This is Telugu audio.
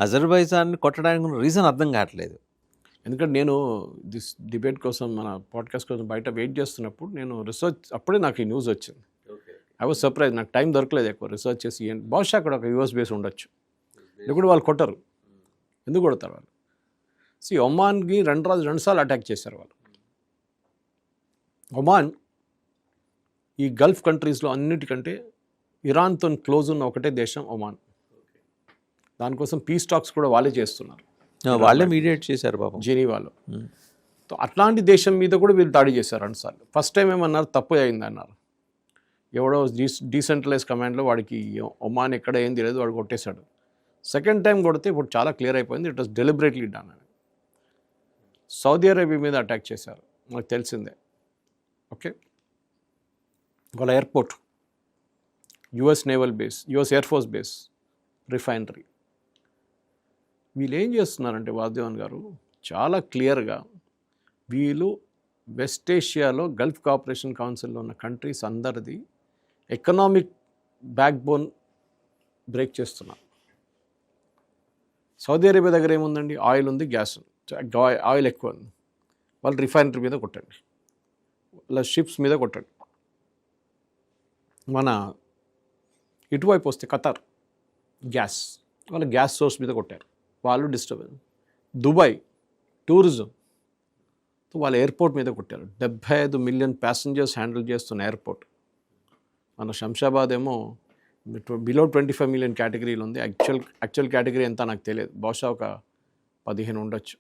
అజర్బైజాన్ కొట్టడానికి ఉన్న రీజన్ అర్థం కావట్లేదు. ఎందుకంటే నేను దిస్ డిబేట్ కోసం మన పాడ్కాస్ట్ కోసం బయట వెయిట్ చేస్తున్నప్పుడు నేను రీసెర్చ్ అప్పుడే నాకు ఈ న్యూస్ వచ్చింది. I was surprise. నాకు టైం దొరకలేదు ఎక్కువ రీసెర్చ్ చేసి. బహుశా అక్కడ ఒక యూఎస్ బేస్ ఉండొచ్చు. ఇప్పుడు వాళ్ళు కొట్టరు. ఎందుకు కొడతారు వాళ్ళు? ఒమాన్కి రెండు సార్లు అటాక్ చేశారు వాళ్ళు. ఒమాన్ ఈ గల్ఫ్ కంట్రీస్లో అన్నిటికంటే ఇరాన్తో క్లోజ్ ఉన్న ఒకటే దేశం ఒమాన్. దానికోసం పీస్ టాక్స్ కూడా వాళ్ళే చేస్తున్నారు. వాళ్ళే మీడియేట్ చేశారు పాపం జెనీవాలో. అట్లాంటి దేశం మీద కూడా వీళ్ళు దాడి చేశారు 2 సార్లు. ఫస్ట్ టైం ఏమన్నారు, తప్పు అయింది అన్నారు. ఎవడో డీసెంట్రలైజ్ కమాండ్లో వాడికి ఒమాన్ ఎక్కడ ఏం తెలియదు, వాడు కొట్టేశాడు. సెకండ్ టైం కొడితే ఇప్పుడు చాలా క్లియర్ అయిపోయింది, ఇట్ వాస్ డెలిబరేట్లీ డన్ అని. సౌదీ అరేబియా మీద అటాక్ చేశారు, మనకు తెలిసిందే. ఓకే, వాళ్ళ airport, US naval base, US air force base, refinery. వీళ్ళు ఏం చేస్తున్నారంటే వాసుదేవన్ గారు చాలా క్లియర్గా వీళ్ళు వెస్ట్ ఏషియాలో గల్ఫ్ కోఆపరేషన్ కౌన్సిల్లో ఉన్న కంట్రీస్ అందరిది ఎకనామిక్ బ్యాక్ బోన్ బ్రేక్ చేస్తున్నారు. సౌదీ అరేబియా దగ్గర ఏముందండి, ఆయిల్ ఉంది, గ్యాస్ ఉంది, ఆయిల్ ఎక్కువ ఉంది. వాళ్ళు రిఫైనరీ మీద కొట్టండి, వాళ్ళ షిప్స్ మీద కొట్టండి. మన ఇటువైపు వస్తే ఖతార్ గ్యాస్, వాళ్ళ గ్యాస్ సోర్స్ మీద కొట్టారు, వాళ్ళు డిస్టర్బెన్స్. దుబాయ్ టూరిజం, వాళ్ళ ఎయిర్పోర్ట్ మీద కొట్టారు. 75 మిలియన్ ప్యాసింజర్స్ హ్యాండిల్ చేస్తున్న ఎయిర్పోర్ట్. మన శంషాబాద్ ఏమో బిలో 25 మిలియన్ కేటగిరీలు ఉంది. యాక్చువల్ కేటగిరీ ఎంత నాకు తెలియదు, బహుశా ఒక 15 ఉండొచ్చు.